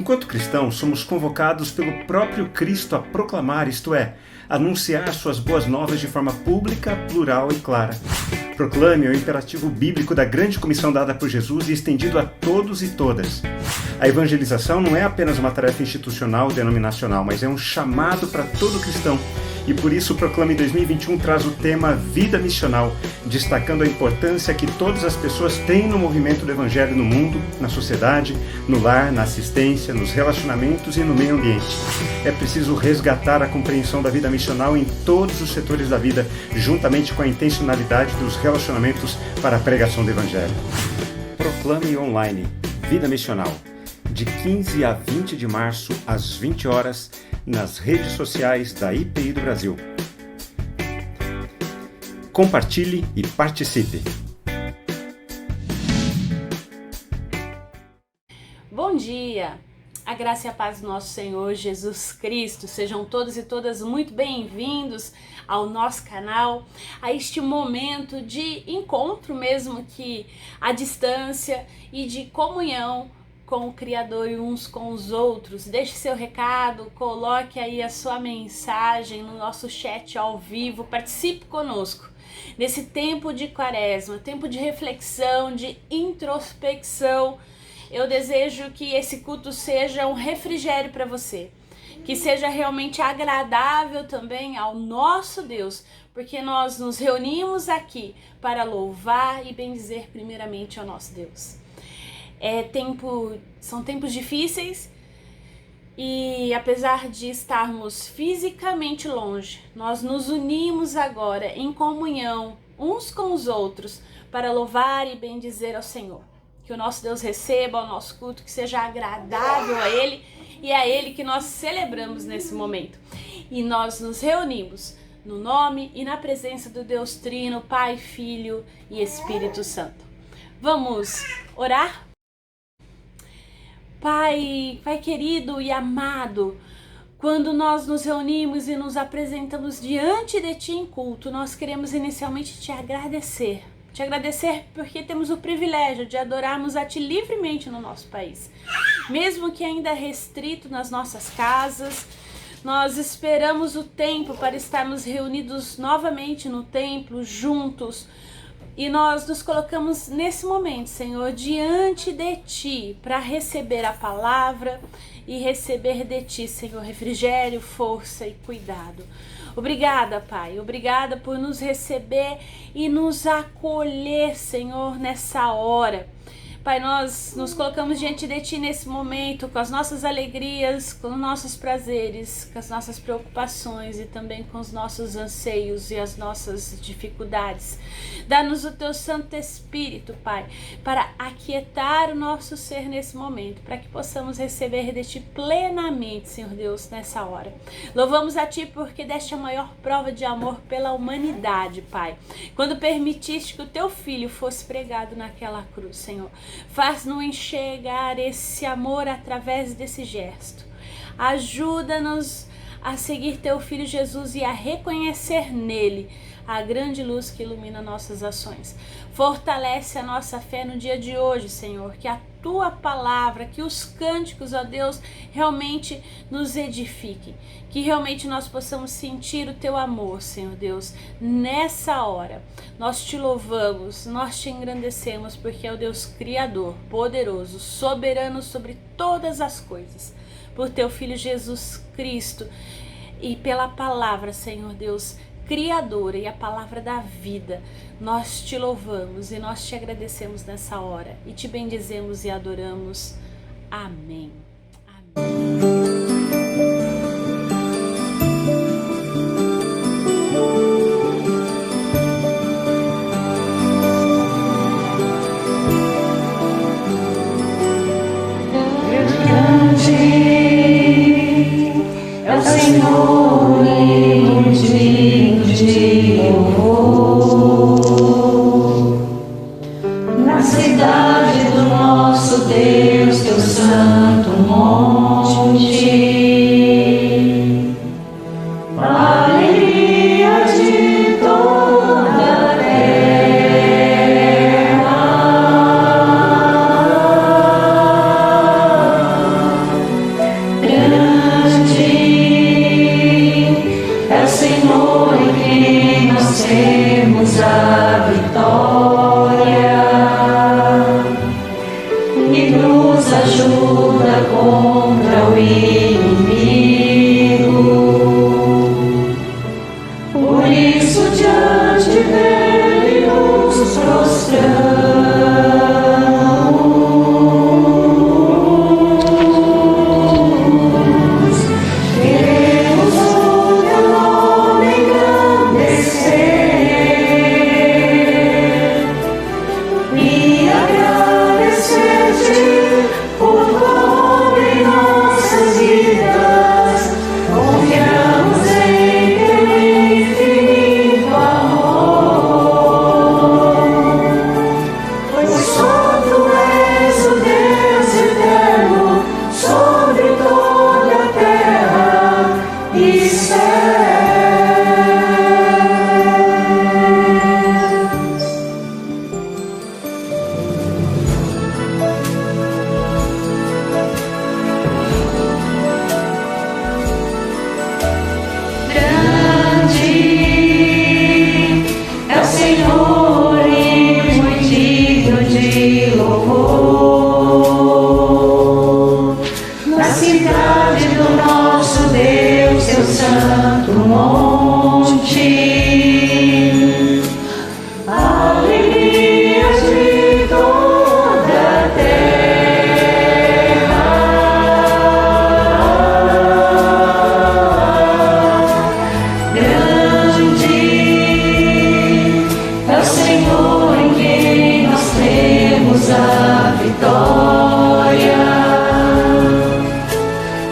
Enquanto cristãos, somos convocados pelo próprio Cristo a proclamar, isto é, anunciar suas boas novas de forma pública, plural e clara. Proclame é o imperativo bíblico da grande comissão dada por Jesus e estendido a todos e todas. A evangelização não é apenas uma tarefa institucional ou denominacional, mas é um chamado para todo cristão. E por isso o Proclame 2021 traz o tema Vida Missional, destacando a importância que todas as pessoas têm no movimento do Evangelho no mundo, na sociedade, no lar, na assistência, nos relacionamentos e no meio ambiente. É preciso resgatar a compreensão da vida missional em todos os setores da vida, juntamente com a intencionalidade dos relacionamentos para a pregação do Evangelho. Proclame Online, Vida Missional, de 15 a 20 de março, às 20 horas, nas redes sociais da IPI do Brasil. Compartilhe e participe. Bom dia! A graça e a paz do nosso Senhor Jesus Cristo. Sejam todos e todas muito bem-vindos ao nosso canal, a este momento de encontro mesmo que à distância e de comunhão com o Criador e uns com os outros. Deixe seu recado, coloque aí a sua mensagem no nosso chat ao vivo, participe conosco nesse tempo de quaresma, tempo de reflexão, de introspecção. Eu desejo que esse culto seja um refrigério para você, que seja realmente agradável também ao nosso Deus, porque nós nos reunimos aqui para louvar e bendizer primeiramente ao nosso Deus. São tempos difíceis e apesar de estarmos fisicamente longe, nós nos unimos agora em comunhão uns com os outros para louvar e bendizer ao Senhor. Que o nosso Deus receba o nosso culto, que seja agradável a Ele e a Ele que nós celebramos nesse momento. E nós nos reunimos no nome e na presença do Deus Trino, Pai, Filho e Espírito Santo. Vamos orar? Pai querido e amado, quando nós nos reunimos e nos apresentamos diante de Ti em culto, nós queremos inicialmente Te agradecer. Te agradecer porque temos o privilégio de adorarmos a Ti livremente no nosso país. Mesmo que ainda restrito nas nossas casas, nós esperamos o tempo para estarmos reunidos novamente no templo, juntos. E nós nos colocamos nesse momento, Senhor, diante de Ti, para receber a palavra e receber de Ti, Senhor, refrigério, força e cuidado. Obrigada, Pai, obrigada por nos receber e nos acolher, Senhor, nessa hora. Pai, nós nos colocamos diante de Ti nesse momento, com as nossas alegrias, com os nossos prazeres, com as nossas preocupações e também com os nossos anseios e as nossas dificuldades. Dá-nos o Teu Santo Espírito, Pai, para aquietar o nosso ser nesse momento, para que possamos receber de Ti plenamente, Senhor Deus, nessa hora. Louvamos a Ti porque deste a maior prova de amor pela humanidade, Pai, quando permitiste que o Teu Filho fosse pregado naquela cruz, Senhor. Faz-nos enxergar esse amor através desse gesto. Ajuda-nos a seguir Teu Filho Jesus e a reconhecer nele a grande luz que ilumina nossas ações. Fortalece a nossa fé no dia de hoje, Senhor, que a Tua palavra, que os cânticos, ó Deus, realmente nos edifiquem, que realmente nós possamos sentir o Teu amor, Senhor Deus, nessa hora. Nós Te louvamos, nós Te engrandecemos, porque é o Deus Criador, poderoso, soberano sobre todas as coisas. Por Teu Filho Jesus Cristo e pela palavra, Senhor Deus, Criadora e a palavra da vida, nós Te louvamos e nós Te agradecemos nessa hora e Te bendizemos e adoramos. Amém. Amém. É o Senhor e digno de louvor. Na cidade do nosso Deus, Teu santo monte, demos a vitória e nos ajuda contra o inimigo. Por isso diante dele nos prostramos. Queremos o teu nome engrandecer e agradecer-te por como em nossas vidas confiamos em teu infinito amor. Pois só tu és o Deus eterno sobre toda a terra e céus. Grande é o Senhor e muito digno de louvor. Na cidade do nosso Deus, seu santo monte, alegrias de toda a terra. Grande é o Senhor em quem nós temos a vitória,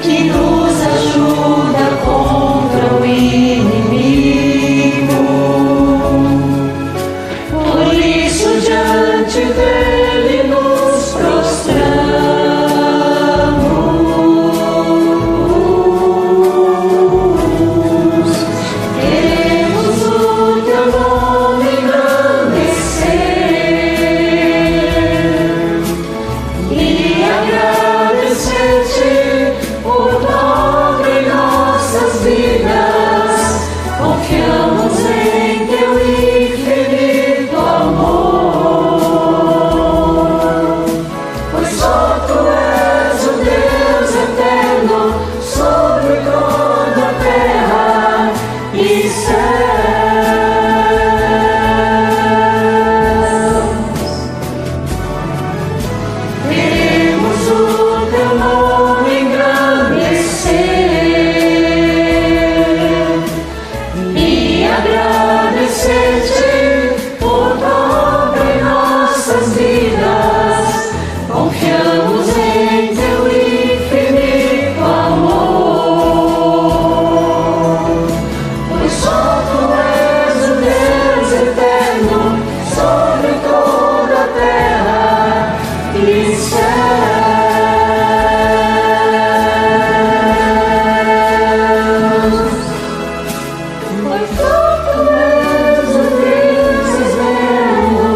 que nos ajuda contra o inimigo. Por isso diante dele nos prostramos. Queremos o teu nome engrandecer e agradecer-te por tudo em nossas vidas. Confiamos em teu infinito amor. Pois só tu és o Deus eterno sobre toda a terra e céus. Queremos o teu nome engrandecer e agradecer-te por tudo em nossas vidas. Confiamos em teu infinito amor. Pois só tu és o Deus eterno sobre toda a terra e céus. Pois só tu és o Deus eterno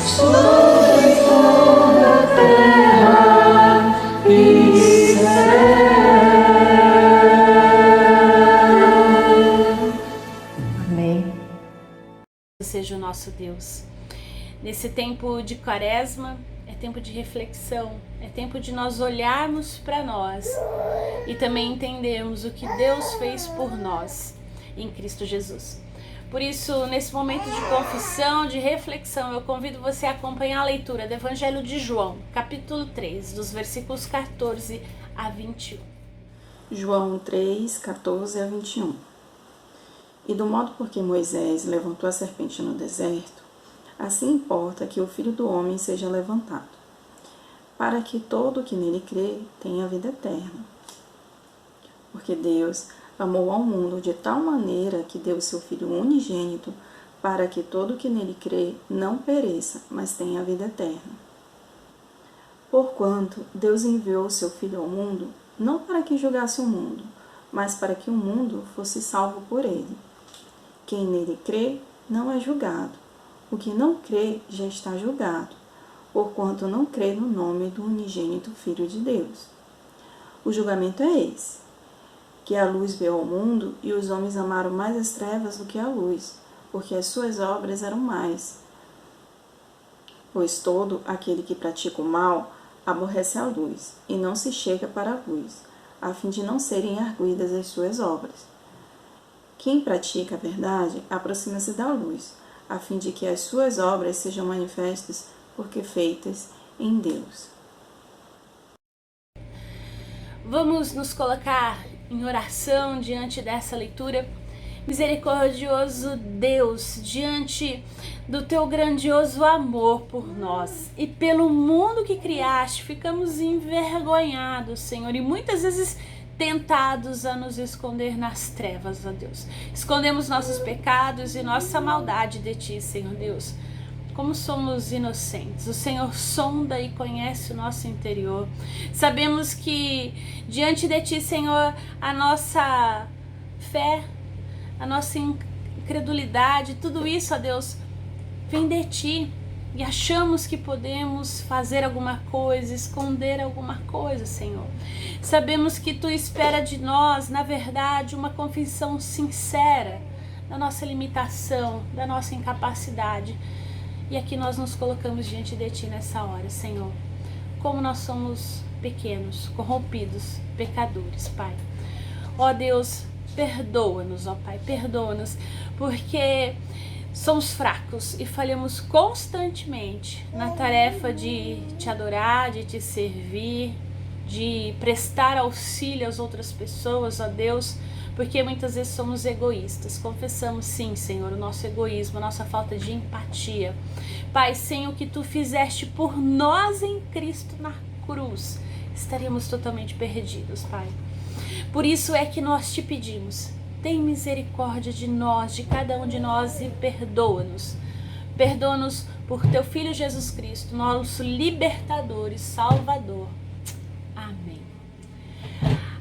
sobre toda a terra e céus. Amém. Seja o nosso Deus. Nesse tempo de quaresma, é tempo de reflexão, é tempo de nós olharmos para nós e também entendermos o que Deus fez por nós em Cristo Jesus. Por isso, nesse momento de confissão, de reflexão, eu convido você a acompanhar a leitura do Evangelho de João, capítulo 3, dos versículos 14 a 21. João 3, 14 a 21. E do modo por que Moisés levantou a serpente no deserto, assim importa que o Filho do Homem seja levantado, para que todo o que nele crê tenha vida eterna. Porque Deus amou ao mundo de tal maneira que deu o seu Filho unigênito, para que todo o que nele crê não pereça, mas tenha vida eterna. Porquanto Deus enviou o seu Filho ao mundo, não para que julgasse o mundo, mas para que o mundo fosse salvo por ele. Quem nele crê não é julgado. O que não crê já está julgado, porquanto não crê no nome do unigênito Filho de Deus. O julgamento é esse, que a luz veio ao mundo e os homens amaram mais as trevas do que a luz, porque as suas obras eram más. Pois todo aquele que pratica o mal aborrece a luz, e não se chega para a luz, a fim de não serem arguidas as suas obras. Quem pratica a verdade aproxima-se da luz, a fim de que as suas obras sejam manifestas, porque feitas em Deus. Vamos nos colocar em oração diante dessa leitura. Misericordioso Deus, diante do teu grandioso amor por nós e pelo mundo que criaste, ficamos envergonhados, Senhor, e muitas vezes tentados a nos esconder nas trevas, ó Deus. Escondemos nossos pecados e nossa maldade de Ti, Senhor Deus. Como somos inocentes, o Senhor sonda e conhece o nosso interior. Sabemos que diante de Ti, Senhor, a nossa fé, a nossa incredulidade, tudo isso, ó Deus, vem de Ti. E achamos que podemos fazer alguma coisa, esconder alguma coisa, Senhor. Sabemos que Tu espera de nós, na verdade, uma confissão sincera da nossa limitação, da nossa incapacidade. E aqui nós nos colocamos diante de Ti nessa hora, Senhor. Como nós somos pequenos, corrompidos, pecadores, Pai. Ó Deus, perdoa-nos, ó Pai, perdoa-nos, porque somos fracos e falhamos constantemente na tarefa de Te adorar, de Te servir, de prestar auxílio às outras pessoas, ó Deus, porque muitas vezes somos egoístas. Confessamos sim, Senhor, o nosso egoísmo, a nossa falta de empatia. Pai, sem o que Tu fizeste por nós em Cristo na cruz, estaríamos totalmente perdidos, Pai. Por isso é que nós Te pedimos, tem misericórdia de nós, de cada um de nós, e perdoa-nos. Perdoa-nos por Teu Filho Jesus Cristo, nosso libertador e salvador. Amém.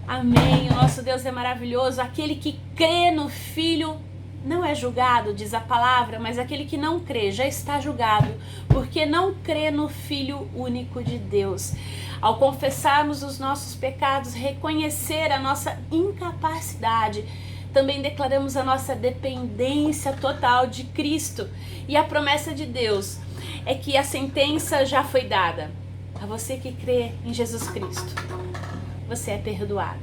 Amém. O nosso Deus é maravilhoso. Aquele que crê no Filho não é julgado, diz a palavra, mas aquele que não crê já está julgado, porque não crê no Filho único de Deus. Ao confessarmos os nossos pecados, reconhecer a nossa incapacidade, também declaramos a nossa dependência total de Cristo. E a promessa de Deus é que a sentença já foi dada. A você que crê em Jesus Cristo, você é perdoado.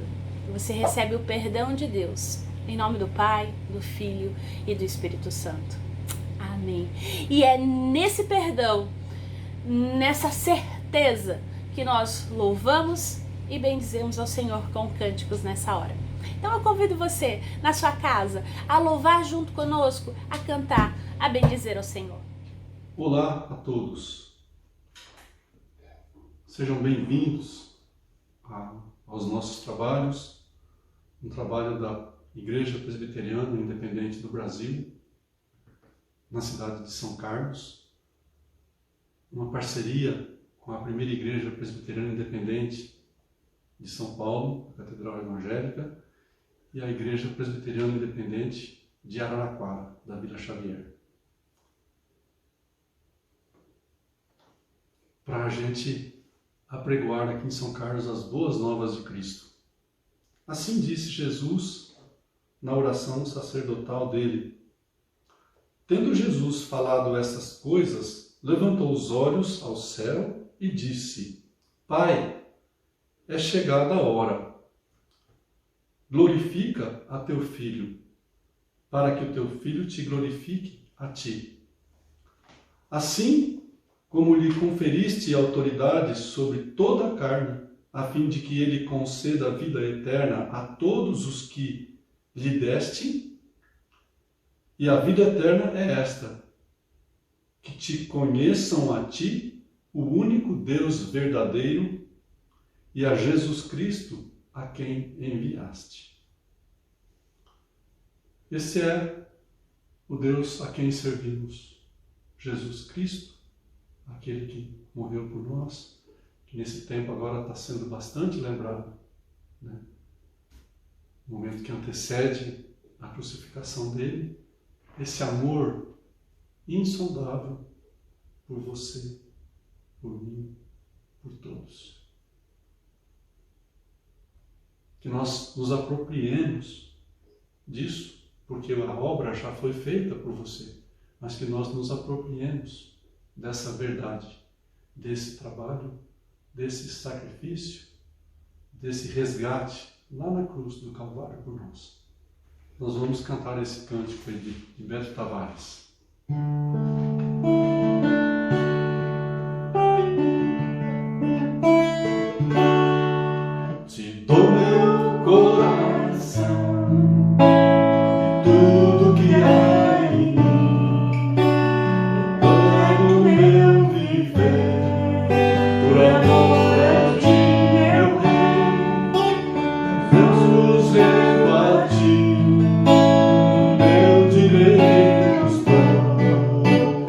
Você recebe o perdão de Deus. Em nome do Pai, do Filho e do Espírito Santo. Amém. E é nesse perdão, nessa certeza, que nós louvamos e bendizemos ao Senhor com cânticos nessa hora. Então eu convido você, na sua casa, a louvar junto conosco, a cantar, a bendizer ao Senhor. Olá a todos. Sejam bem-vindos aos nossos trabalhos, um trabalho da Igreja Presbiteriana Independente do Brasil, na cidade de São Carlos, uma parceria com a primeira Igreja Presbiteriana Independente de São Paulo, a Catedral Evangélica, e a Igreja Presbiteriana Independente de Araraquara, da Vila Xavier. Para a gente apregoar aqui em São Carlos as boas novas de Cristo. Assim disse Jesus na oração sacerdotal dele. Tendo Jesus falado essas coisas, levantou os olhos ao céu e disse: Pai, é chegada a hora. Glorifica a teu Filho, para que o teu Filho te glorifique a ti. Assim como lhe conferiste autoridade sobre toda a carne, a fim de que ele conceda a vida eterna a todos os que lhe deste, e a vida eterna é esta, que te conheçam a ti, o único Deus verdadeiro, e a Jesus Cristo, a quem enviaste. Esse é o Deus a quem servimos, Jesus Cristo, aquele que morreu por nós, que nesse tempo agora está sendo bastante lembrado, né? O momento que antecede a crucificação dele, esse amor insondável por você, por mim, por todos. Que nós nos apropriemos disso porque a obra já foi feita por você, mas que nós nos apropriemos dessa verdade, desse trabalho, desse sacrifício, desse resgate lá na cruz do Calvário por nós. Nós vamos cantar esse cântico aí de Beto Tavares. Te dou meu coração, tudo que há em mim, todo o meu viver, por amor a ti, meu Rei, meus rendo a ti, meu direito dou.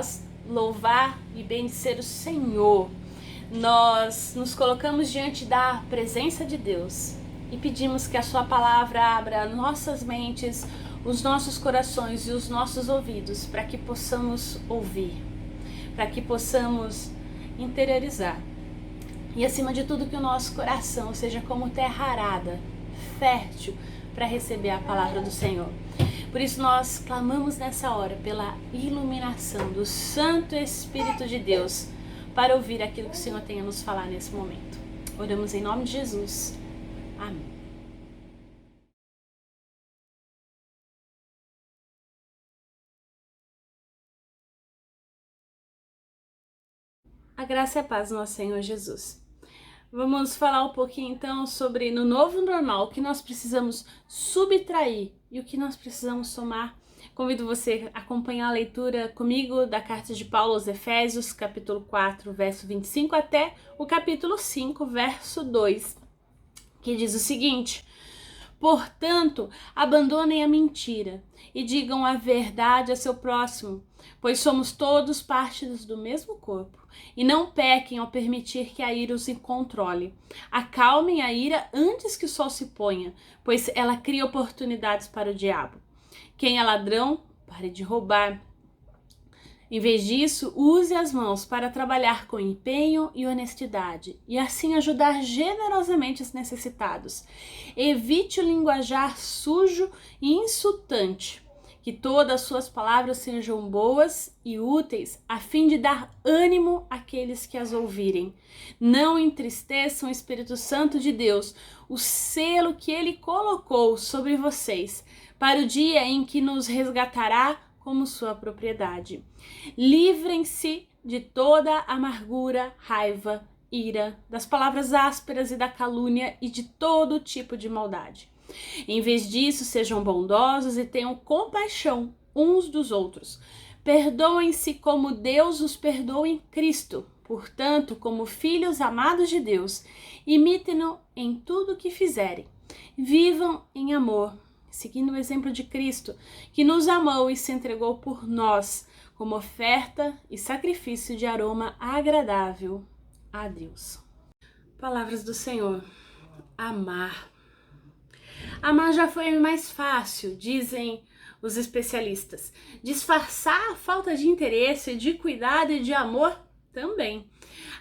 nós louvar e bendizer o Senhor. Nós nos colocamos diante da presença de Deus e pedimos que a sua palavra abra nossas mentes, os nossos corações e os nossos ouvidos para que possamos ouvir, para que possamos interiorizar. E acima de tudo que o nosso coração seja como terra arada, fértil, para receber a palavra do Senhor. Por isso nós clamamos nessa hora pela iluminação do Santo Espírito de Deus para ouvir aquilo que o Senhor tem a nos falar nesse momento. Oramos em nome de Jesus. Amém. A graça e a paz do nosso Senhor Jesus. Vamos falar um pouquinho então sobre no novo normal, o que nós precisamos subtrair e o que nós precisamos tomar. Convido você a acompanhar a leitura comigo da carta de Paulo aos Efésios, capítulo 4, verso 25 até o capítulo 5, verso 2, que diz o seguinte: portanto, abandonem a mentira e digam a verdade a seu próximo, pois somos todos partes do mesmo corpo. E não pequem ao permitir que a ira os controle. Acalmem a ira antes que o sol se ponha, pois ela cria oportunidades para o diabo. Quem é ladrão, pare de roubar. Em vez disso, use as mãos para trabalhar com empenho e honestidade, e assim ajudar generosamente os necessitados. Evite o linguajar sujo e insultante. Que todas as suas palavras sejam boas e úteis, a fim de dar ânimo àqueles que as ouvirem. Não entristeçam o Espírito Santo de Deus, o selo que ele colocou sobre vocês, para o dia em que nos resgatará como sua propriedade. Livrem-se de toda amargura, raiva, ira, das palavras ásperas e da calúnia e de todo tipo de maldade. Em vez disso, sejam bondosos e tenham compaixão uns dos outros. Perdoem-se como Deus os perdoou em Cristo. Portanto, como filhos amados de Deus, imitem-no em tudo o que fizerem. Vivam em amor, seguindo o exemplo de Cristo, que nos amou e se entregou por nós, como oferta e sacrifício de aroma agradável a Deus. Palavras do Senhor. Amar. Amar já foi mais fácil, dizem os especialistas. Disfarçar a falta de interesse, de cuidado e de amor também.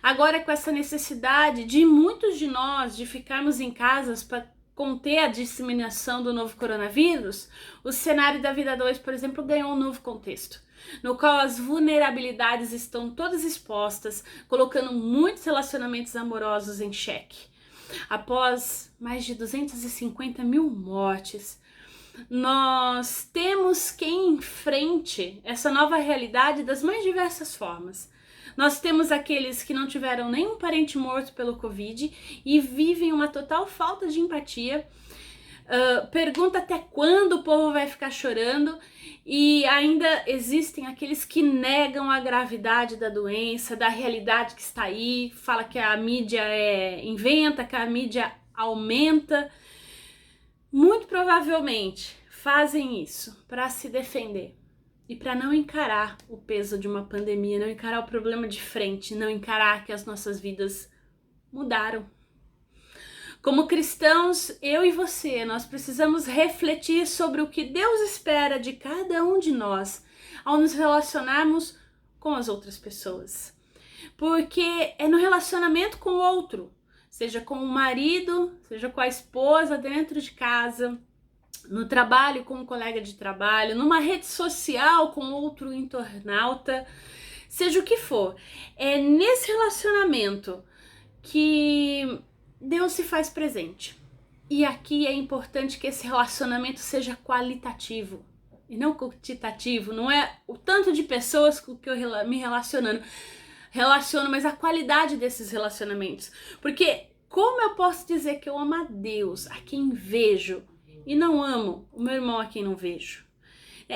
Agora, com essa necessidade de muitos de nós de ficarmos em casas para conter a disseminação do novo coronavírus, o cenário da Vida 2, por exemplo, ganhou um novo contexto, no qual as vulnerabilidades estão todas expostas, colocando muitos relacionamentos amorosos em xeque. Após mais de 250 mil mortes, nós temos que enfrente essa nova realidade das mais diversas formas. Nós temos aqueles que não tiveram nenhum parente morto pelo Covid e vivem uma total falta de empatia. Pergunta até quando o povo vai ficar chorando, e ainda existem aqueles que negam a gravidade da doença, da realidade que está aí, fala que a mídia inventa, que a mídia aumenta. Muito provavelmente fazem isso para se defender e para não encarar o peso de uma pandemia, não encarar o problema de frente, não encarar que as nossas vidas mudaram. Como cristãos, eu e você, nós precisamos refletir sobre o que Deus espera de cada um de nós ao nos relacionarmos com as outras pessoas. Porque é no relacionamento com o outro, seja com o marido, seja com a esposa dentro de casa, no trabalho com um colega de trabalho, numa rede social com outro internauta, seja o que for. É nesse relacionamento que Deus se faz presente. E aqui é importante que esse relacionamento seja qualitativo e não quantitativo. Não é o tanto de pessoas com que eu me relaciono, mas a qualidade desses relacionamentos. Porque como eu posso dizer que eu amo a Deus, a quem vejo, e não amo o meu irmão a quem não vejo?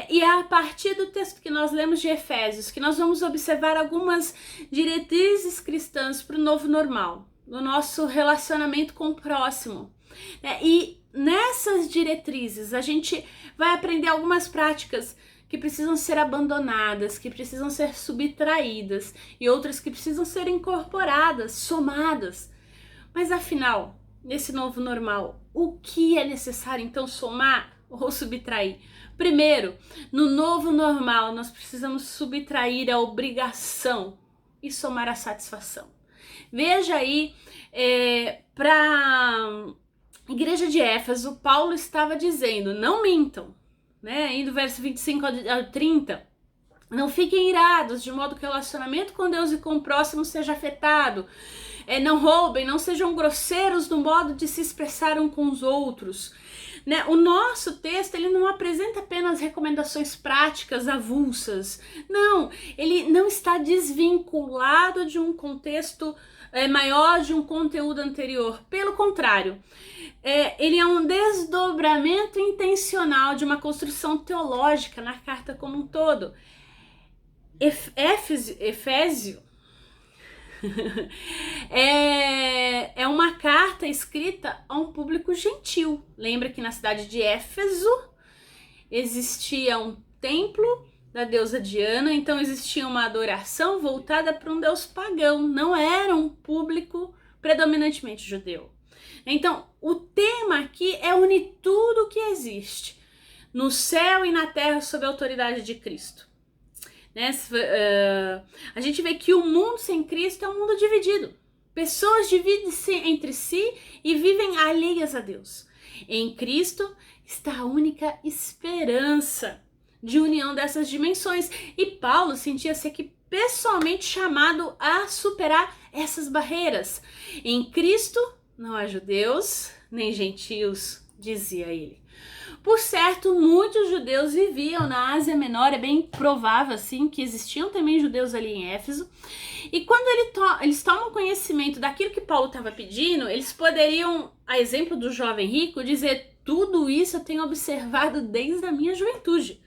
E é a partir do texto que nós lemos de Efésios que nós vamos observar algumas diretrizes cristãs para o novo normal, no nosso relacionamento com o próximo. E nessas diretrizes, a gente vai aprender algumas práticas que precisam ser abandonadas, que precisam ser subtraídas e outras que precisam ser incorporadas, somadas. Mas afinal, nesse novo normal, o que é necessário então somar ou subtrair? Primeiro, no novo normal, nós precisamos subtrair a obrigação e somar a satisfação. Veja aí, para a igreja de Éfeso, Paulo estava dizendo, não mintam, né? Aí do verso 25 ao 30, não fiquem irados, de modo que o relacionamento com Deus e com o próximo seja afetado. Não roubem, não sejam grosseiros no modo de se expressar uns com os outros. Né? O nosso texto, ele não apresenta apenas recomendações práticas avulsas. Não, ele não está desvinculado de um contexto maior, de um conteúdo anterior. Pelo contrário, ele é um desdobramento intencional de uma construção teológica na carta como um todo. Efésio é uma carta escrita a um público gentil. Lembra que na cidade de Éfeso existia um templo da deusa Diana, então existia uma adoração voltada para um deus pagão, não era um público predominantemente judeu. Então, o tema aqui é unir tudo o que existe no céu e na terra sob a autoridade de Cristo. Né? A gente vê que o mundo sem Cristo é um mundo dividido. Pessoas dividem-se entre si e vivem alheias a Deus. Em Cristo está a única esperança de união dessas dimensões. E Paulo sentia-se aqui pessoalmente chamado a superar essas barreiras. Em Cristo não há judeus nem gentios, dizia ele. Por certo, muitos judeus viviam na Ásia Menor, é bem provável assim que existiam também judeus ali em Éfeso. E quando eles tomam conhecimento daquilo que Paulo estava pedindo, eles poderiam, a exemplo do jovem rico, dizer: tudo isso eu tenho observado desde a minha juventude.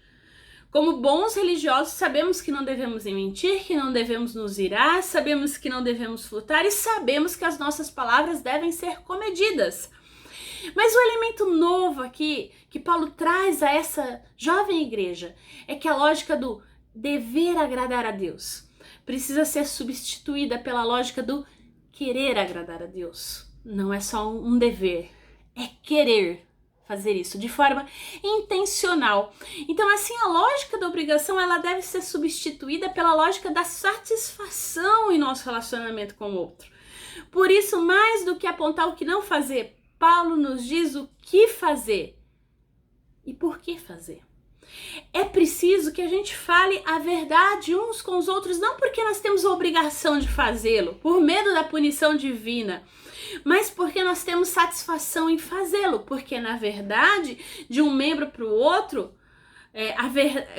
Como bons religiosos, sabemos que não devemos mentir, que não devemos nos irar, sabemos que não devemos furtar e sabemos que as nossas palavras devem ser comedidas. Mas o elemento novo aqui que Paulo traz a essa jovem igreja é que a lógica do dever agradar a Deus precisa ser substituída pela lógica do querer agradar a Deus. Não é só um dever, é querer fazer isso de forma intencional. Então, assim, a lógica da obrigação ela deve ser substituída pela lógica da satisfação em nosso relacionamento com o outro. Por isso, mais do que apontar o que não fazer, Paulo nos diz o que fazer e por que fazer. É preciso que a gente fale a verdade uns com os outros, não porque nós temos a obrigação de fazê-lo, por medo da punição divina, mas porque nós temos satisfação em fazê-lo, porque na verdade, de um membro para o outro,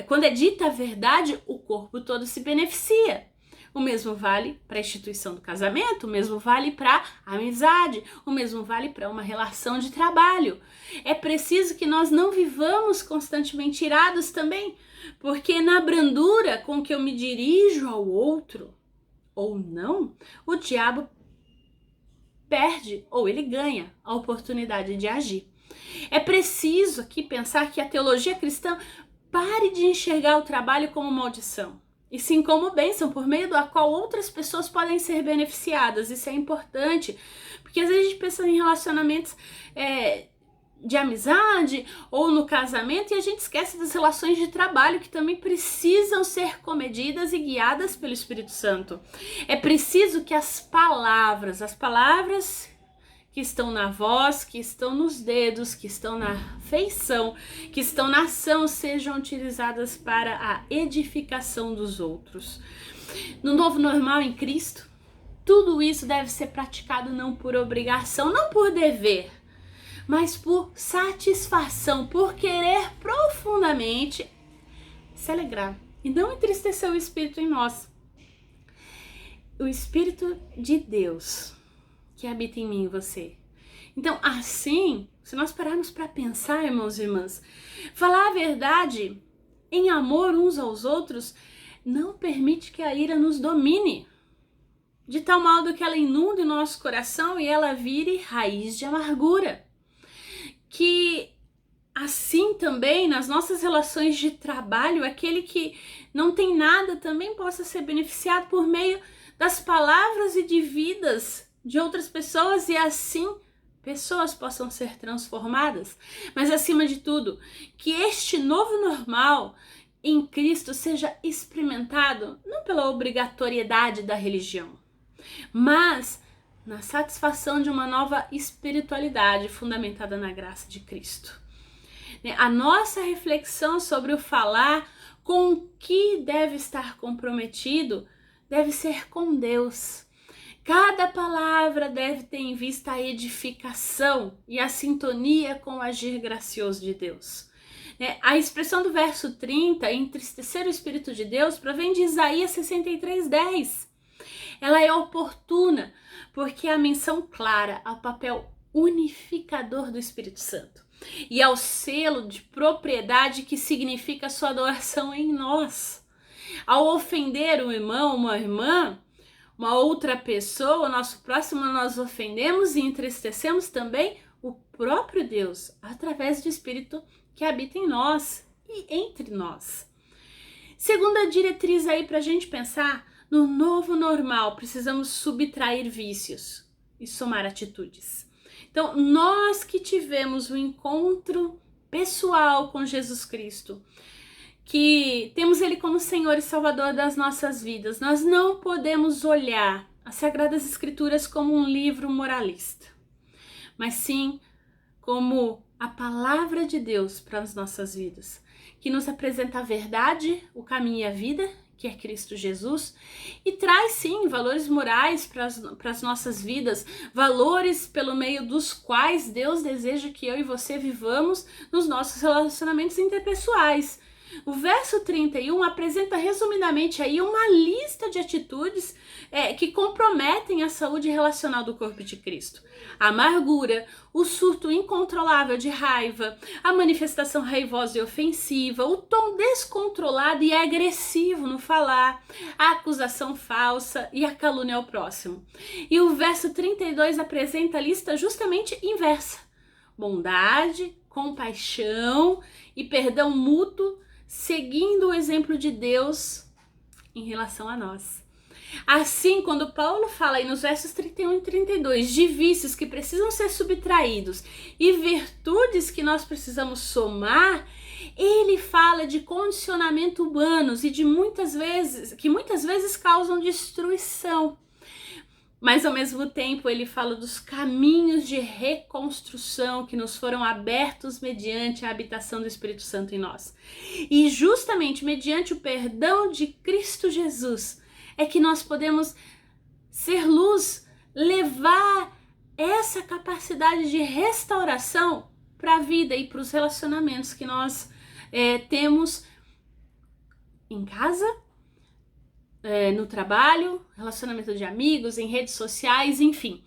quando é dita a verdade, o corpo todo se beneficia. O mesmo vale para a instituição do casamento, o mesmo vale para a amizade, o mesmo vale para uma relação de trabalho. É preciso que nós não vivamos constantemente irados também, porque na brandura com que eu me dirijo ao outro, ou não, o diabo perde ou ele ganha a oportunidade de agir. É preciso aqui pensar que a teologia cristã pare de enxergar o trabalho como maldição, e sim como bênção, por meio da qual outras pessoas podem ser beneficiadas. Isso é importante, porque às vezes a gente pensa em relacionamentos de amizade ou no casamento e a gente esquece das relações de trabalho que também precisam ser comedidas e guiadas pelo Espírito Santo. É preciso que as palavras que estão na voz, que estão nos dedos, que estão na feição, que estão na ação, sejam utilizadas para a edificação dos outros. No novo normal em Cristo, tudo isso deve ser praticado não por obrigação, não por dever, mas por satisfação, por querer profundamente se alegrar e não entristecer o Espírito em nós. O Espírito de Deus que habita em mim e você. Então, assim, se nós pararmos para pensar, irmãos e irmãs, falar a verdade em amor uns aos outros não permite que a ira nos domine, de tal modo que ela inunde nosso coração e ela vire raiz de amargura. Que também nas nossas relações de trabalho, aquele que não tem nada também possa ser beneficiado por meio das palavras e de vidas de outras pessoas e assim pessoas possam ser transformadas. Mas acima de tudo, que este novo normal em Cristo seja experimentado não pela obrigatoriedade da religião, mas na satisfação de uma nova espiritualidade fundamentada na graça de Cristo. A nossa reflexão sobre o falar com o que deve estar comprometido deve ser com Deus. Cada palavra deve ter em vista a edificação e a sintonia com o agir gracioso de Deus. A expressão do verso 30, entristecer o Espírito de Deus, provém de Isaías 63:10. Ela é oportuna porque é a menção clara ao papel unificador do Espírito Santo e ao selo de propriedade que significa sua adoração em nós. Ao ofender um irmão, uma irmã, uma outra pessoa, o nosso próximo, nós ofendemos e entristecemos também o próprio Deus através do Espírito que habita em nós e entre nós. Segunda diretriz aí para a gente pensar, no novo normal precisamos subtrair vícios e somar atitudes. Então, nós que tivemos o encontro pessoal com Jesus Cristo, que temos Ele como Senhor e Salvador das nossas vidas, nós não podemos olhar as Sagradas Escrituras como um livro moralista, mas sim como a palavra de Deus para as nossas vidas, que nos apresenta a verdade, o caminho e a vida, que é Cristo Jesus, e traz sim valores morais para as nossas vidas, valores pelo meio dos quais Deus deseja que eu e você vivamos nos nossos relacionamentos interpessoais. O verso 31 apresenta resumidamente aí uma lista de atitudes que comprometem a saúde relacional do corpo de Cristo. A amargura, o surto incontrolável de raiva, a manifestação raivosa e ofensiva, o tom descontrolado e agressivo no falar, a acusação falsa e a calúnia ao próximo. E o verso 32 apresenta a lista justamente inversa. Bondade, compaixão e perdão mútuo, seguindo o exemplo de Deus em relação a nós. Assim, quando Paulo fala aí nos versos 31 e 32 de vícios que precisam ser subtraídos e virtudes que nós precisamos somar, ele fala de condicionamento humanos e que muitas vezes causam destruição. Mas ao mesmo tempo ele fala dos caminhos de reconstrução que nos foram abertos mediante a habitação do Espírito Santo em nós. E justamente mediante o perdão de Cristo Jesus é que nós podemos ser luz, levar essa capacidade de restauração para a vida e para os relacionamentos que nós temos em casa, no trabalho, relacionamento de amigos, em redes sociais, enfim.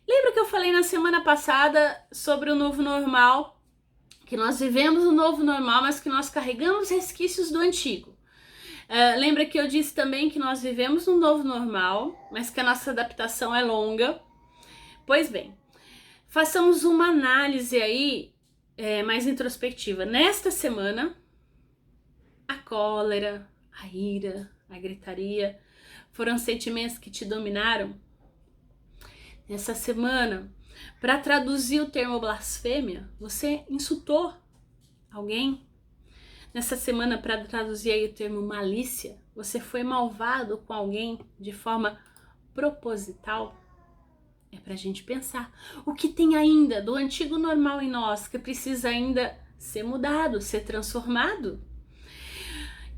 Lembra que eu falei na semana passada sobre o novo normal? Que nós vivemos o novo normal, mas que nós carregamos resquícios do antigo. Lembra que eu disse também que nós vivemos um novo normal, mas que a nossa adaptação é longa? Pois bem, façamos uma análise aí mais introspectiva. Nesta semana, a cólera, a ira, a gritaria foram sentimentos que te dominaram? Nessa semana, para traduzir o termo blasfêmia, você insultou alguém? Nessa semana, para traduzir aí o termo malícia, você foi malvado com alguém de forma proposital? É pra gente pensar. O que tem ainda do antigo normal em nós que precisa ainda ser mudado, ser transformado?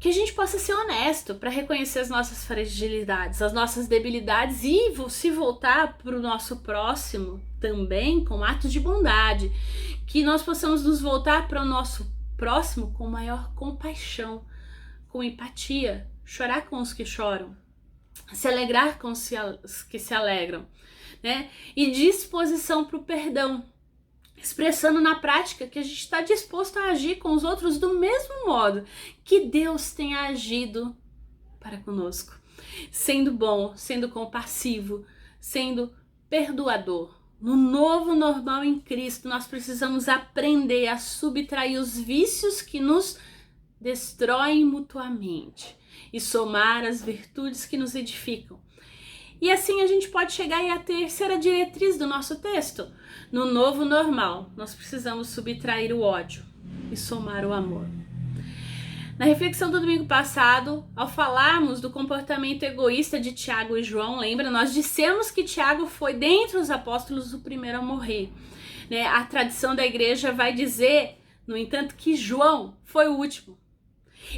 Que a gente possa ser honesto para reconhecer as nossas fragilidades, as nossas debilidades e se voltar para o nosso próximo também com atos de bondade. Que nós possamos nos voltar para o nosso próximo com maior compaixão, com empatia, chorar com os que choram, se alegrar com os que se alegram, né? E disposição para o perdão, expressando na prática que a gente está disposto a agir com os outros do mesmo modo que Deus tem agido para conosco, sendo bom, sendo compassivo, sendo perdoador, No novo normal em Cristo, nós precisamos aprender a subtrair os vícios que nos destroem mutuamente e somar as virtudes que nos edificam. E assim a gente pode chegar à terceira diretriz do nosso texto. No novo normal, nós precisamos subtrair o ódio e somar o amor. Na reflexão do domingo passado, ao falarmos do comportamento egoísta de Tiago e João, lembra? Nós dissemos que Tiago foi, dentre os apóstolos, o primeiro a morrer. Né? A tradição da igreja vai dizer, no entanto, que João foi o último.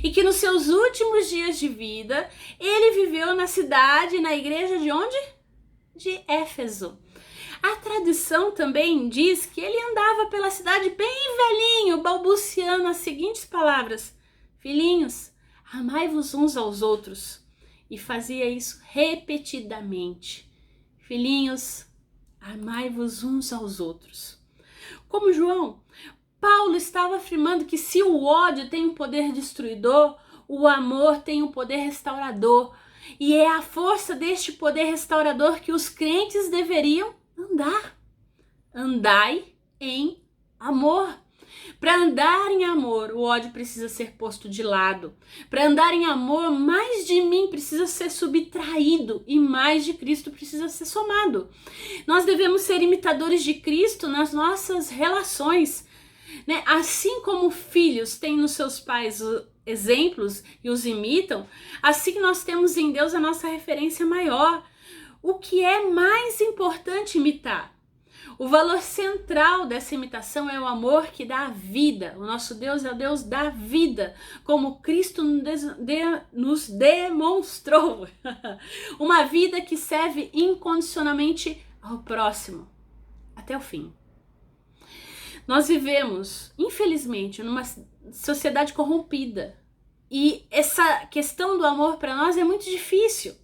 E que nos seus últimos dias de vida, ele viveu na cidade, na igreja de onde? De Éfeso. A tradição também diz que ele andava pela cidade bem velhinho, balbuciando as seguintes palavras: filhinhos, amai-vos uns aos outros. E fazia isso repetidamente. Filhinhos, amai-vos uns aos outros. Como João, Paulo estava afirmando que se o ódio tem um poder destruidor, o amor tem um poder restaurador. E é a força deste poder restaurador que os crentes deveriam andar. Andai em amor. Para andar em amor, o ódio precisa ser posto de lado. Para andar em amor, mais de mim precisa ser subtraído e mais de Cristo precisa ser somado. Nós devemos ser imitadores de Cristo nas nossas relações. Né? Assim como filhos têm nos seus pais exemplos e os imitam, assim nós temos em Deus a nossa referência maior. O que é mais importante imitar? O valor central dessa imitação é o amor que dá vida. O nosso Deus é o Deus da vida, como Cristo nos demonstrou. Uma vida que serve incondicionalmente ao próximo, até o fim. Nós vivemos, infelizmente, numa sociedade corrompida. E essa questão do amor para nós é muito difícil.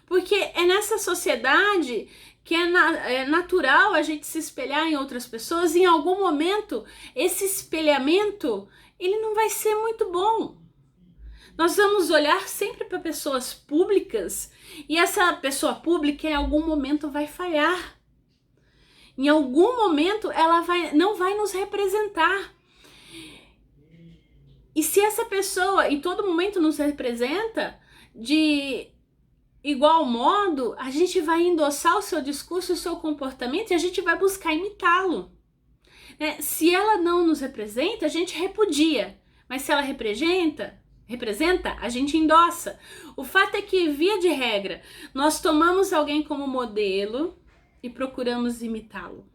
Porque é nessa sociedade que é natural a gente se espelhar em outras pessoas. E em algum momento, esse espelhamento, ele não vai ser muito bom. Nós vamos olhar sempre para pessoas públicas e essa pessoa pública em algum momento vai falhar. Em algum momento ela não vai nos representar. E se essa pessoa em todo momento nos representa de igual modo, a gente vai endossar o seu discurso, o seu comportamento e a gente vai buscar imitá-lo. Se ela não nos representa, a gente repudia. Mas se ela representa, a gente endossa. O fato é que, via de regra, nós tomamos alguém como modelo e procuramos imitá-lo.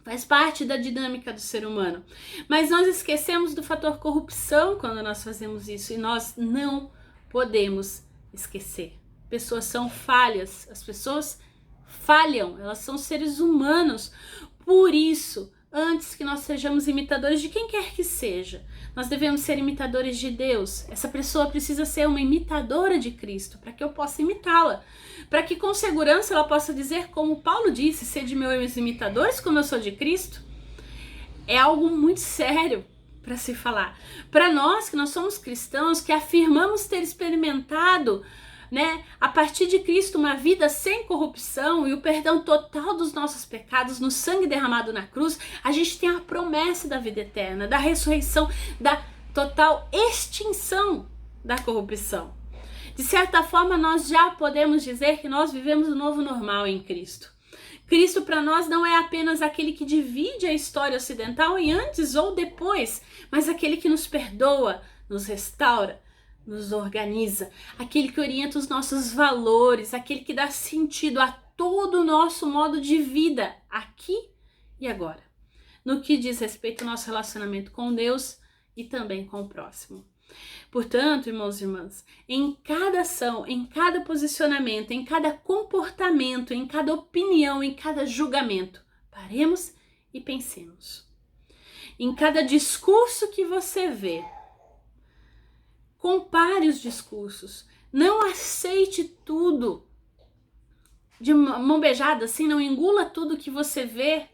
Faz parte da dinâmica do ser humano. Mas nós esquecemos do fator corrupção quando nós fazemos isso. E nós não podemos esquecer. Pessoas são falhas. As pessoas falham. Elas são seres humanos. Por isso, antes que nós sejamos imitadores de quem quer que seja, nós devemos ser imitadores de Deus. Essa pessoa precisa ser uma imitadora de Cristo, para que eu possa imitá-la. Para que com segurança ela possa dizer, como Paulo disse, ser de meus imitadores como eu sou de Cristo. É algo muito sério para se falar. Para nós que nós somos cristãos, que afirmamos ter experimentado, a partir de Cristo, uma vida sem corrupção e o perdão total dos nossos pecados no sangue derramado na cruz, a gente tem a promessa da vida eterna, da ressurreição, da total extinção da corrupção. De certa forma, nós já podemos dizer que nós vivemos o novo normal em Cristo. Cristo para nós não é apenas aquele que divide a história ocidental em antes ou depois, mas aquele que nos perdoa, nos restaura, nos organiza, aquele que orienta os nossos valores, aquele que dá sentido a todo o nosso modo de vida, aqui e agora, no que diz respeito ao nosso relacionamento com Deus e também com o próximo. Portanto, irmãos e irmãs, em cada ação, em cada posicionamento, em cada comportamento, em cada opinião, em cada julgamento, paremos e pensemos. Em cada discurso que você vê, compare os discursos, não aceite tudo de mão beijada, assim, não engula tudo que você vê.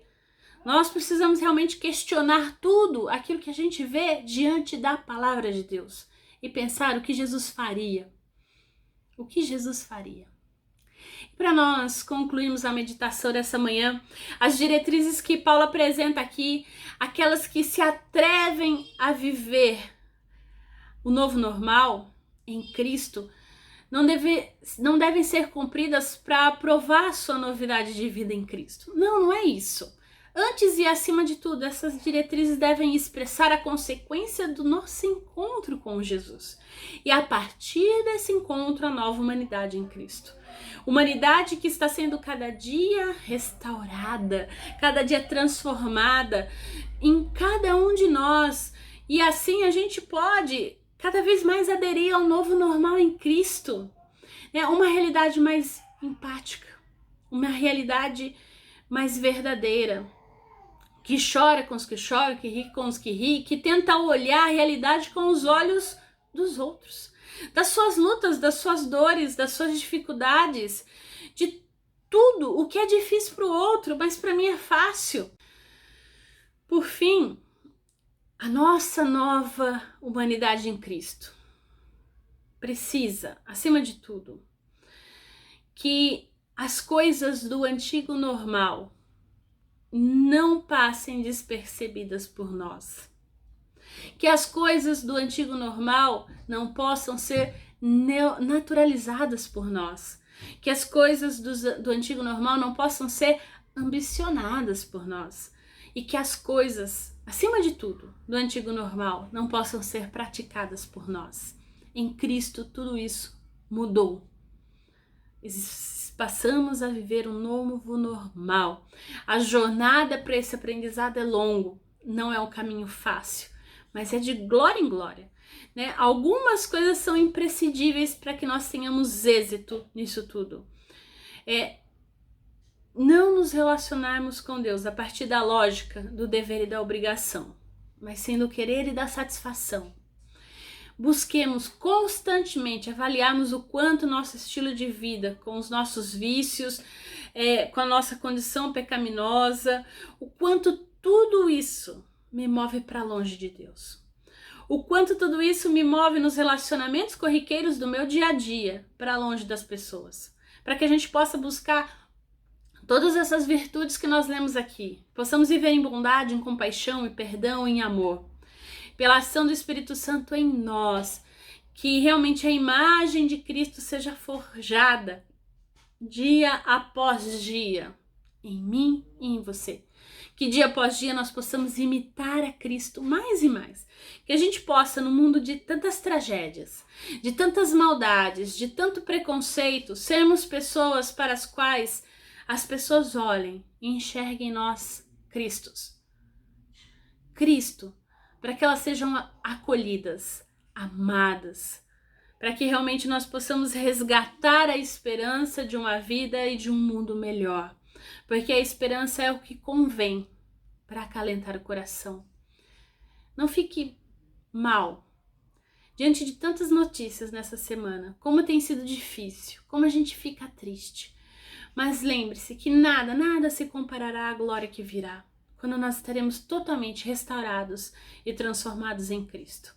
Nós precisamos realmente questionar tudo aquilo que a gente vê diante da palavra de Deus e pensar o que Jesus faria. O que Jesus faria? para nós concluirmos a meditação dessa manhã, as diretrizes que Paulo apresenta aqui, aquelas que se atrevem a viver o novo normal em Cristo, não devem ser cumpridas para provar a sua novidade de vida em Cristo. Não é isso. Antes e acima de tudo, essas diretrizes devem expressar a consequência do nosso encontro com Jesus. E a partir desse encontro, a nova humanidade em Cristo. Humanidade que está sendo cada dia restaurada, cada dia transformada em cada um de nós. E assim a gente pode cada vez mais aderir ao novo normal em Cristo. Uma realidade mais empática, uma realidade mais verdadeira, que chora com os que choram, que ri com os que ri, que tenta olhar a realidade com os olhos dos outros, das suas lutas, das suas dores, das suas dificuldades, de tudo o que é difícil para o outro, mas para mim é fácil. Por fim, a nossa nova humanidade em Cristo precisa, acima de tudo, que as coisas do antigo normal não passem despercebidas por nós. Que as coisas do antigo normal não possam ser naturalizadas por nós. Que as coisas do antigo normal não possam ser ambicionadas por nós. E que as coisas, acima de tudo, do antigo normal não possam ser praticadas por nós. Em Cristo tudo isso mudou. Passamos a viver um novo normal. A jornada para esse aprendizado é longo, não é um caminho fácil, mas é de glória em glória. Algumas coisas são imprescindíveis para que nós tenhamos êxito nisso tudo. Não nos relacionarmos com Deus a partir da lógica do dever e da obrigação, mas sim do querer e da satisfação. Busquemos constantemente avaliarmos o quanto nosso estilo de vida, com os nossos vícios, com a nossa condição pecaminosa, o quanto tudo isso me move para longe de Deus. O quanto tudo isso me move nos relacionamentos corriqueiros do meu dia a dia, para longe das pessoas. Para que a gente possa buscar todas essas virtudes que nós lemos aqui. Possamos viver em bondade, em compaixão, em perdão, em amor. Pela ação do Espírito Santo em nós, que realmente a imagem de Cristo seja forjada dia após dia, em mim e em você. Que dia após dia nós possamos imitar a Cristo mais e mais. Que a gente possa, no mundo de tantas tragédias, de tantas maldades, de tanto preconceito, sermos pessoas para as quais as pessoas olhem e enxerguem em nós Cristo, para que elas sejam acolhidas, amadas, para que realmente nós possamos resgatar a esperança de uma vida e de um mundo melhor, porque a esperança é o que convém para acalentar o coração. Não fique mal diante de tantas notícias nessa semana, como tem sido difícil, como a gente fica triste, mas lembre-se que nada se comparará à glória que virá, quando nós estaremos totalmente restaurados e transformados em Cristo.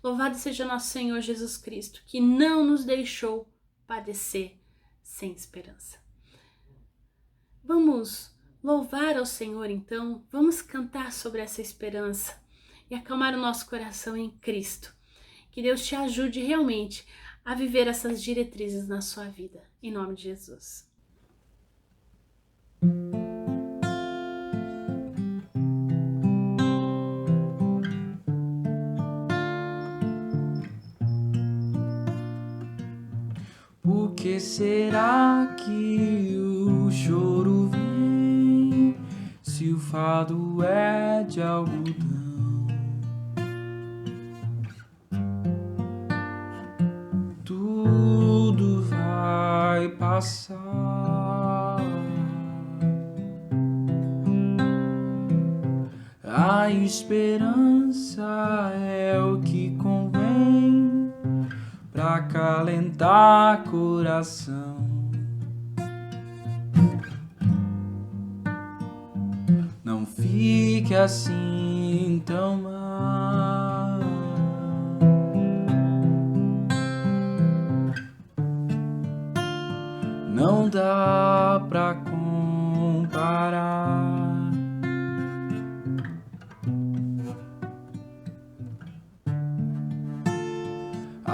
Louvado seja nosso Senhor Jesus Cristo, que não nos deixou padecer sem esperança. Vamos louvar ao Senhor então, vamos cantar sobre essa esperança e acalmar o nosso coração em Cristo. Que Deus te ajude realmente a viver essas diretrizes na sua vida, em nome de Jesus. Por que será que o choro vem, se o fado é de algodão? Tudo vai passar, a esperança é o que convém pra acalentar coração. Não fique assim tão mal. Não dá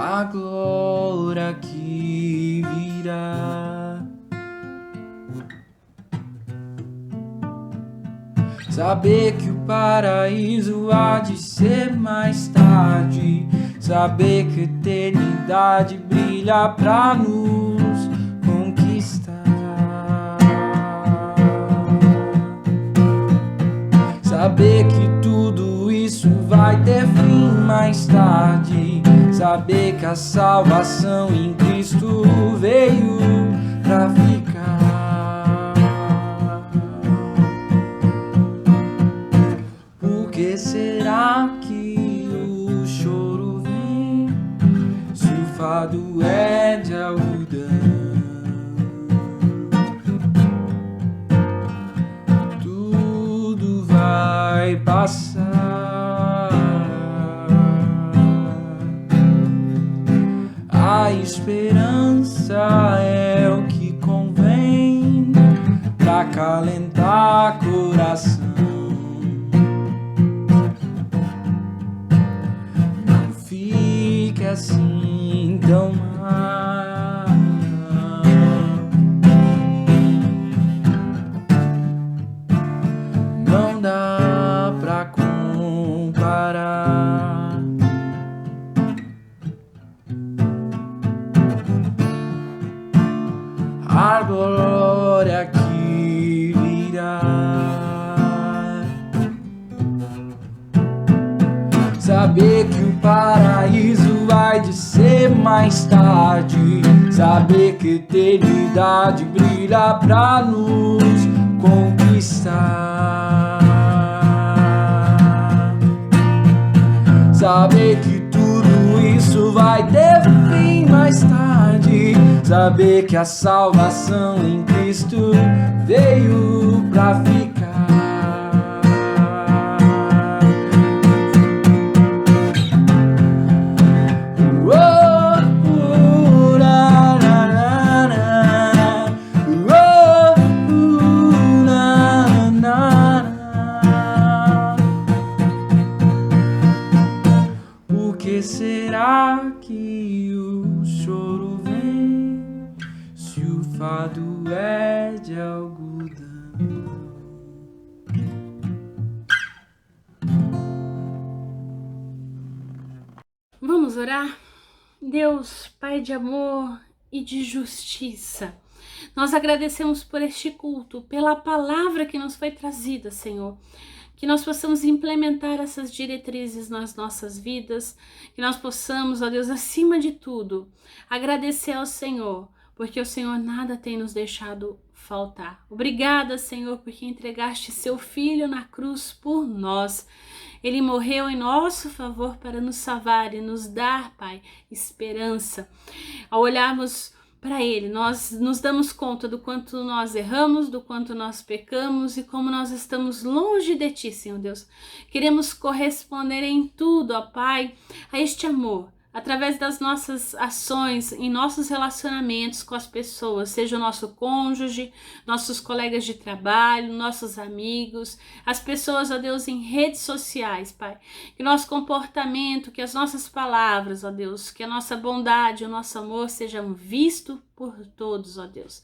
a glória que virá. Saber que o paraíso há de ser mais tarde, saber que a eternidade brilha pra nos conquistar. Saber que tudo isso vai ter fim mais tarde, saber que a salvação em Cristo veio pra ficar. Por que será que o choro vem se o fado é de algodão? Tudo vai passar, a esperança é o que convém pra acalentar coração. Não fique assim tão mal, não dá pra comparar. A glória que virá. Saber que o paraíso vai de ser mais tarde, saber que a eternidade brilha pra nos conquistar. Saber que tudo isso vai ter fim mais tarde, saber que a salvação em Cristo veio pra ficar. Por que será que o choro vem se o fado é de algodão? Vamos orar? Deus, Pai de amor e de justiça, nós agradecemos por este culto, pela palavra que nos foi trazida, Senhor. Que nós possamos implementar essas diretrizes nas nossas vidas, que nós possamos, ó Deus, acima de tudo, agradecer ao Senhor, porque o Senhor nada tem nos deixado faltar. Obrigada, Senhor, porque entregaste seu Filho na cruz por nós. Ele morreu em nosso favor para nos salvar e nos dar, Pai, esperança. Ao olharmos para Ele, nós nos damos conta do quanto nós erramos, do quanto nós pecamos e como nós estamos longe de Ti, Senhor Deus. Queremos corresponder em tudo, ó Pai, a este amor, através das nossas ações, em nossos relacionamentos com as pessoas, seja o nosso cônjuge, nossos colegas de trabalho, nossos amigos, as pessoas, ó Deus, em redes sociais, Pai. Que nosso comportamento, que as nossas palavras, ó Deus, que a nossa bondade, o nosso amor sejam vistos por todos, ó Deus.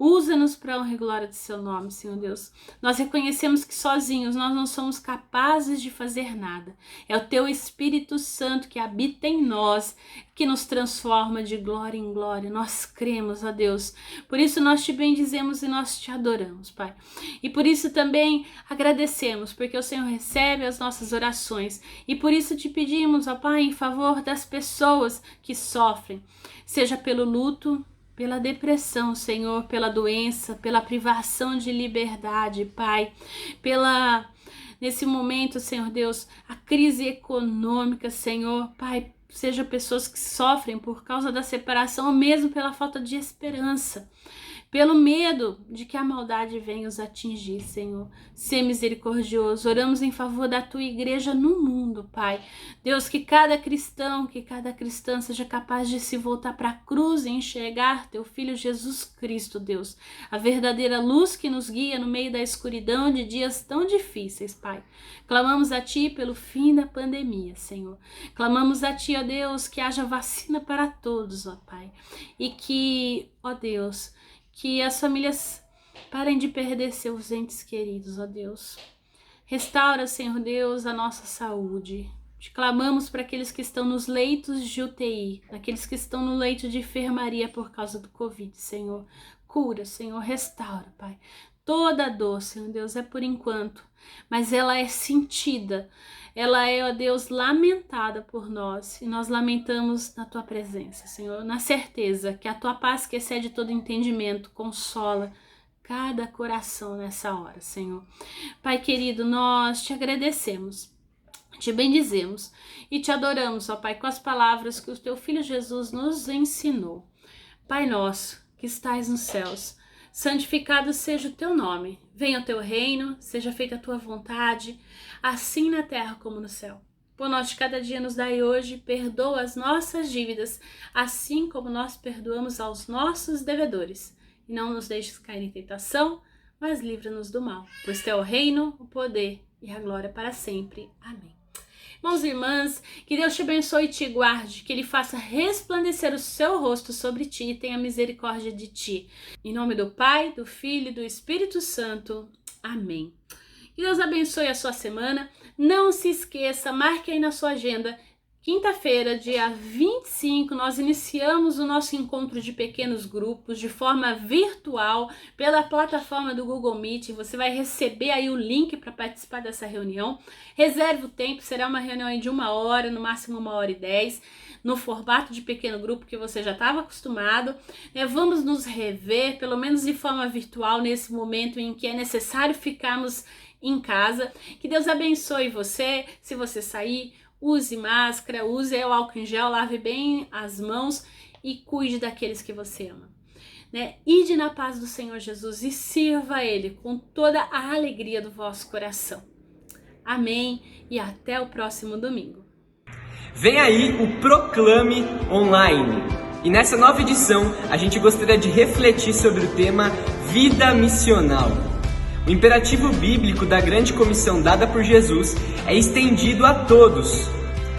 Usa-nos para a honra e glória do seu nome, Senhor Deus. Nós reconhecemos que sozinhos nós não somos capazes de fazer nada. É o teu Espírito Santo que habita em nós, que nos transforma de glória em glória. Nós cremos, ó Deus. Por isso nós te bendizemos e nós te adoramos, Pai. E por isso também agradecemos, porque o Senhor recebe as nossas orações. E por isso te pedimos, ó Pai, em favor das pessoas que sofrem, seja pelo luto, pela depressão, Senhor, pela doença, pela privação de liberdade, Pai, nesse momento, Senhor Deus, a crise econômica, Senhor, Pai, seja pessoas que sofrem por causa da separação ou mesmo pela falta de esperança. pelo medo de que a maldade venha os atingir, Senhor. Sê misericordioso. Oramos em favor da tua igreja no mundo, Pai. Deus, que cada cristão, que cada cristã seja capaz de se voltar para a cruz e enxergar teu Filho Jesus Cristo, Deus. A verdadeira luz que nos guia no meio da escuridão de dias tão difíceis, Pai. Clamamos a ti pelo fim da pandemia, Senhor. Clamamos a ti, ó Deus, que haja vacina para todos, ó Pai. E que, ó Deus, que as famílias parem de perder seus entes queridos, ó Deus. Restaura, Senhor Deus, a nossa saúde. Te clamamos para aqueles que estão nos leitos de UTI, aqueles que estão no leito de enfermaria por causa do Covid, Senhor. Cura, Senhor, restaura, Pai. Toda dor, Senhor Deus, é por enquanto, mas ela é sentida, ela é, ó Deus, lamentada por nós, e nós lamentamos na tua presença, Senhor, na certeza que a tua paz, que excede todo entendimento, consola cada coração nessa hora, Senhor. Pai querido, nós te agradecemos, te bendizemos e te adoramos, ó Pai, com as palavras que o teu Filho Jesus nos ensinou. Pai nosso, que estais nos céus, santificado seja o teu nome, venha o teu reino, seja feita a tua vontade, assim na terra como no céu. O pão nosso de cada dia nos dai hoje, perdoa as nossas dívidas, assim como nós perdoamos aos nossos devedores. E não nos deixes cair em tentação, mas livra-nos do mal, pois teu é o reino, o poder e a glória para sempre. Amém. Irmãos e irmãs, que Deus te abençoe e te guarde, que Ele faça resplandecer o seu rosto sobre ti e tenha misericórdia de ti. Em nome do Pai, do Filho e do Espírito Santo. Amém. Que Deus abençoe a sua semana. Não se esqueça, marque aí na sua agenda. Quinta-feira, dia 25, nós iniciamos o nosso encontro de pequenos grupos de forma virtual pela plataforma do Google Meet. Você vai receber aí o link para participar dessa reunião. Reserve o tempo, será uma reunião de 1 hora, no máximo 1h10, no formato de pequeno grupo que você já estava acostumado. Vamos nos rever, pelo menos de forma virtual, nesse momento em que é necessário ficarmos em casa. Que Deus abençoe você, se você sair. Use máscara, use o álcool em gel, lave bem as mãos e cuide daqueles que você ama. Ide na paz do Senhor Jesus e sirva a Ele com toda a alegria do vosso coração. Amém e até o próximo domingo. Vem aí o Proclame Online. E nessa nova edição a gente gostaria de refletir sobre o tema Vida Missional. O imperativo bíblico da grande comissão dada por Jesus é estendido a todos.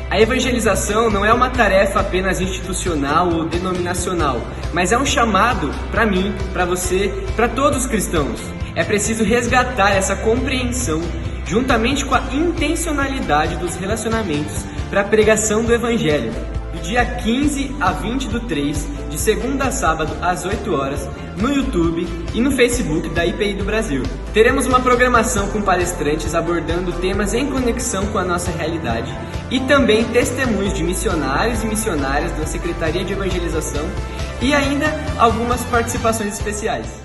A evangelização não é uma tarefa apenas institucional ou denominacional, mas é um chamado para mim, para você, para todos os cristãos. É preciso resgatar essa compreensão juntamente com a intencionalidade dos relacionamentos para a pregação do Evangelho. Do dia 15 a 20/3, de segunda a sábado às 8 horas, no YouTube e no Facebook da IPI do Brasil. Teremos uma programação com palestrantes abordando temas em conexão com a nossa realidade e também testemunhos de missionários e missionárias da Secretaria de Evangelização e ainda algumas participações especiais.